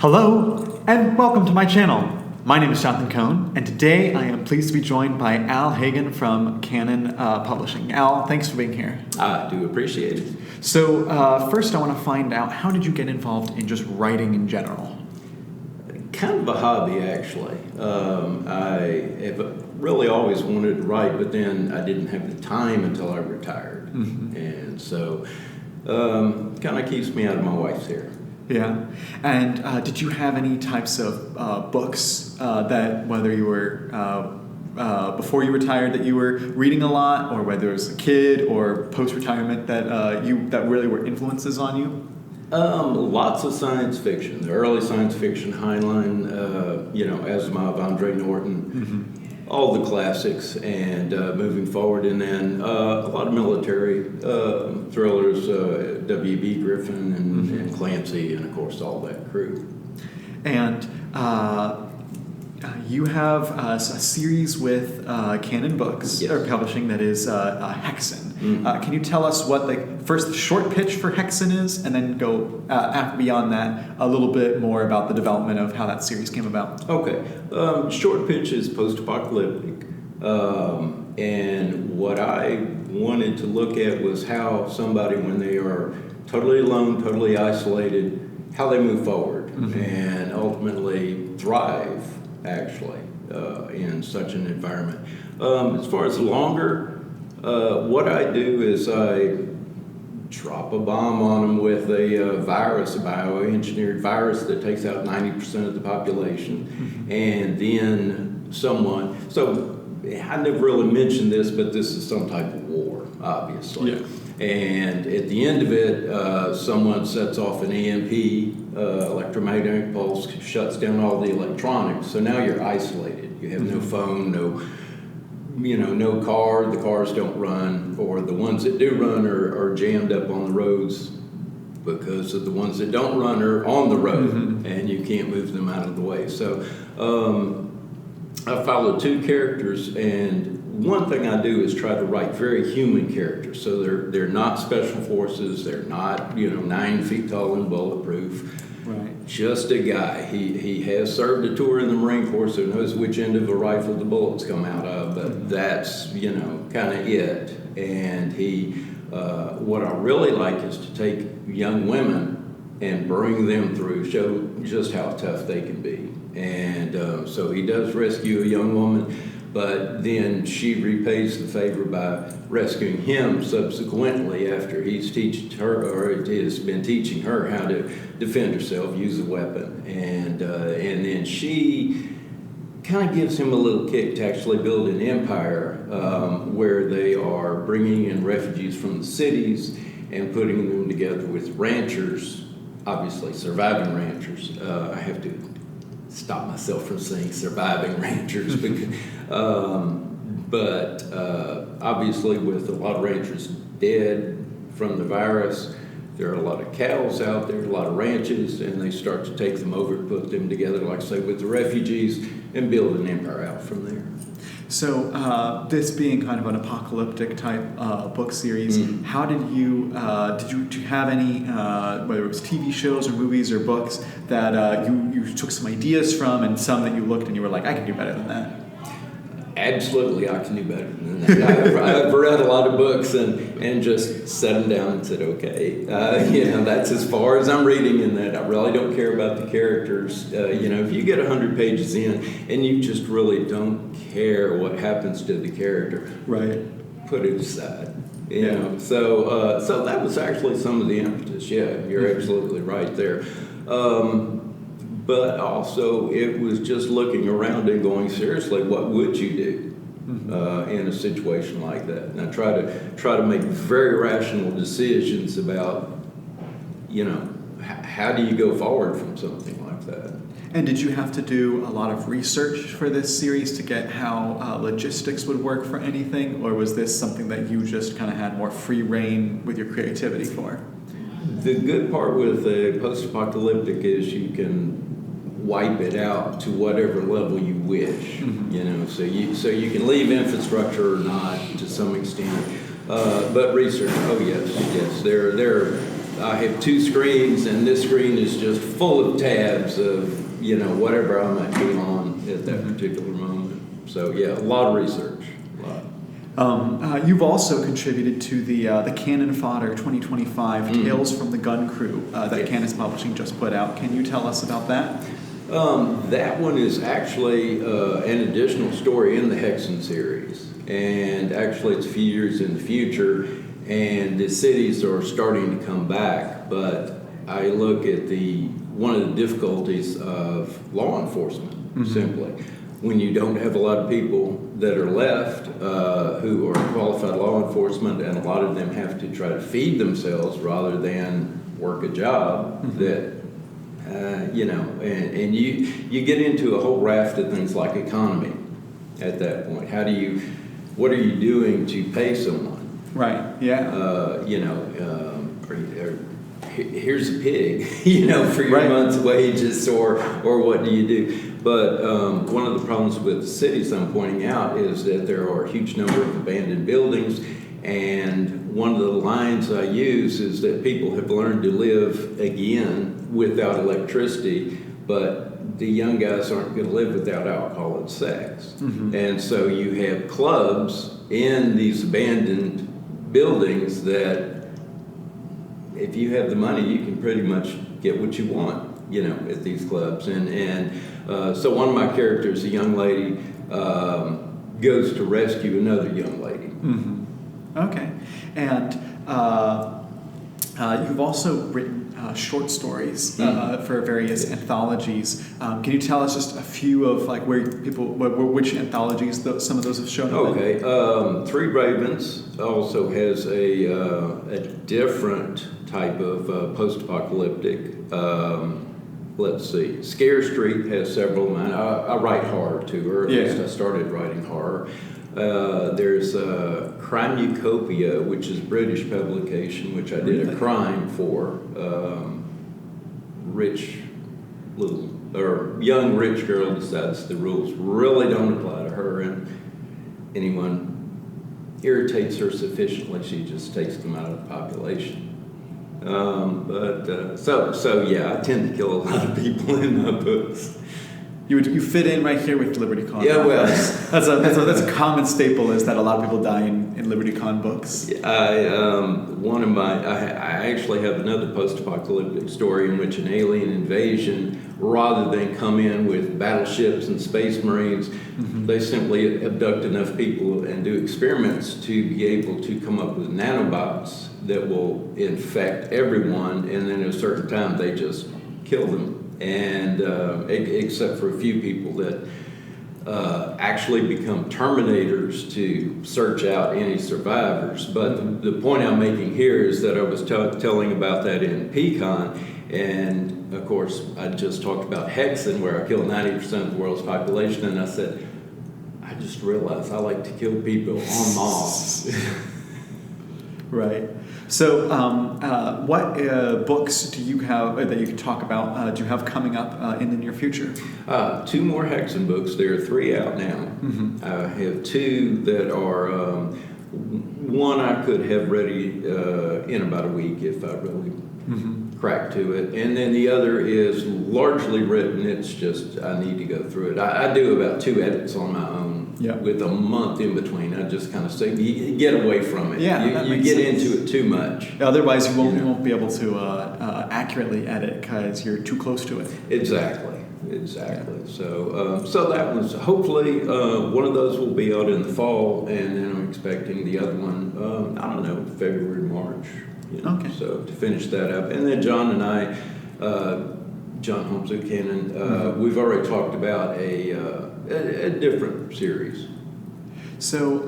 Hello, and welcome to my channel. My name is Jonathan Cohn, and today I am pleased to be joined by Al Hagan from Canon Publishing. Al, thanks for being here. I do appreciate it. So first I want to find out, how did you get involved in just writing in general? Kind of a hobby, actually. I have really always wanted to write, but then I didn't have the time until I retired. Mm-hmm. And so kind of keeps me out of my wife's hair. Yeah. And did you have any types of books that, whether you were before you retired, that you were reading a lot, or whether it was a kid or post-retirement that that really were influences on you? Lots of science fiction. The early science fiction, Heinlein, Asimov, Andre Norton, mm-hmm. all the classics, and moving forward, and then a lot of military thrillers, W.B. Griffin and Clancy, and of course all that crew. And you have a series with Canon Books, yes. or Publishing, that is Hexen. Mm-hmm. Can you tell us what the short pitch for Hexen is, and then go beyond that a little bit more about the development of how that series came about? Okay. Short pitch is post-apocalyptic. And what I wanted to look at was how somebody, when they are totally alone, totally isolated, how they move forward, mm-hmm. and ultimately thrive, actually, in such an environment. As far as longer, what I do is I drop a bomb on them with a virus, a bioengineered virus that takes out 90% of the population, mm-hmm. and then someone, so I never really mentioned this, but this is some type of war, obviously. Yeah. And at the end of it, someone sets off an EMP, electromagnetic pulse, shuts down all the electronics. So now you're isolated. You have no phone, no car. The cars don't run, or the ones that do run are jammed up on the roads because of the ones that don't run are on the road, mm-hmm. and you can't move them out of the way. So I follow two characters, and one thing I do is try to write very human characters. So they're not special forces. They're not 9 feet tall and bulletproof. Right. Just a guy. He has served a tour in the Marine Corps, so knows which end of a rifle the bullets come out of. But that's kind of it. And what I really like is to take young women and bring them through, show just how tough they can be. And so he does rescue a young woman, but then she repays the favor by rescuing him subsequently after he's teaching her, or has been teaching her how to defend herself, use a weapon. And then she kind of gives him a little kick to actually build an empire where they are bringing in refugees from the cities and putting them together with ranchers, obviously surviving ranchers. I have to stop myself from saying surviving ranchers, because, but obviously with a lot of ranchers dead from the virus, there are a lot of cows out there, a lot of ranches, and they start to take them over, put them together, like I say, with the refugees, and build an empire out from there. So this being kind of an apocalyptic type book series, mm-hmm. how did you have any, whether it was TV shows or movies or books, that you took some ideas from, and some that you looked and you were like, I can do better than that? Absolutely, I can do better than that. I've read a lot of books and just set them down and said, okay, that's as far as I'm reading in that. I really don't care about the characters. If you get 100 pages in and you just really don't care what happens to the character, right? Put it aside. So that was actually some of the impetus. Yeah, you're mm-hmm. absolutely right there. But also, it was just looking around and going, seriously, what would you do in a situation like that? And I try to make very rational decisions about, how do you go forward from something like that? And did you have to do a lot of research for this series to get how logistics would work for anything, or was this something that you just kind of had more free reign with your creativity for? The good part with the post-apocalyptic is you can wipe it out to whatever level you wish, mm-hmm. So you can leave infrastructure or not to some extent, but research. Oh yes, there I have two screens, and this screen is just full of tabs of, you know, whatever I might be on at that particular moment. So yeah, a lot of research. A lot. You've also contributed to the Cannon Fodder 2025 Tales from the Gun Crew that Canon's Publishing just put out. Can you tell us about that? That one is actually an additional story in the Hexen series. And actually it's a few years in the future, and the cities are starting to come back. But I look at one of the difficulties of law enforcement, simply. When you don't have a lot of people that are left who are qualified law enforcement, and a lot of them have to try to feed themselves rather than work a job that you know, and you get into a whole raft of things like economy at that point. What are you doing to pay someone? Right, yeah. You know, here's a pig, you know, for your month's wages, or what do you do? But one of the problems with the cities I'm pointing out is that there are a huge number of abandoned buildings. And one of the lines I use is that people have learned to live again without electricity, but the young guys aren't going to live without alcohol and sex. And so you have clubs in these abandoned buildings that if you have the money, you can pretty much get what you want, you know, at these clubs. And so one of my characters, a young lady, goes to rescue another young lady. Okay, and you've also written short stories for various anthologies. Can you tell us just a few of like which anthologies some of those have shown up? Okay, Three Ravens also has a different type of post-apocalyptic. Let's see, Scare Street has several of mine. I write horror too, or at least I started writing horror. There's Crimeutopia, which is a British publication, which I did a crime for. Young rich girl decides the rules really don't apply to her, and anyone irritates her sufficiently, she just takes them out of the population. So yeah, I tend to kill a lot of people in my books. You fit in right here with LibertyCon. Yeah, well, that's a common staple, is that a lot of people die in LibertyCon books. I actually have another post-apocalyptic story in which an alien invasion, rather than come in with battleships and space marines, they simply abduct enough people and do experiments to be able to come up with nanobots that will infect everyone, and then at a certain time they just kill them. And except for a few people that actually become Terminators to search out any survivors. But the point I'm making here is that I was telling about that in Pecan, and of course I just talked about Hexen, where I kill 90% of the world's population, and I said, I just realized I like to kill people en masse. Right. So, what books do you have that you can talk about? Do you have coming up in the near future? 2 more Hexen books. There are 3 out now. I have 2 that are. One I could have ready in about a week if I really crack to it, and then the other is largely written. It's just I need to go through it. I do about 2 edits on my own. With a month in between. I just kind of say, you get away from it. Yeah, you get into it too much. Otherwise, you won't be able to accurately edit because you're too close to it. Exactly. So that was hopefully one of those will be out in the fall, and then I'm expecting the other one. I don't know, February, March. Okay. So to finish that up, and then John and I, John Holmes Cannon, we've already talked about a different series. So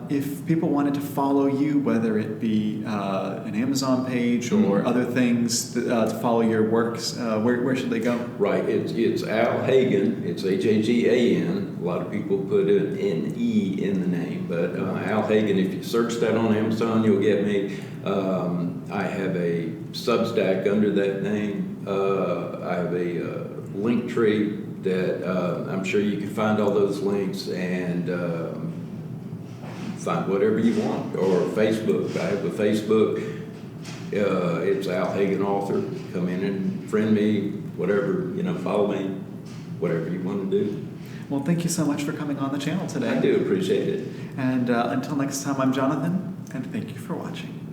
if people wanted to follow you, whether it be an Amazon page or other things to follow your works, where should they go? Right, it's Al Hagan. It's Hagan. A lot of people put an E in the name, but Al Hagan, if you search that on Amazon, you'll get me. I have a Substack under that name. I have a link tree that I'm sure you can find all those links and find whatever you want. Or Facebook. I have a Facebook It's Al Hagan author. Come in and friend me, whatever, follow me, whatever you want to do. Well, thank you so much for coming on the channel today. I do appreciate it. And until next time, I'm Jonathan, and thank you for watching.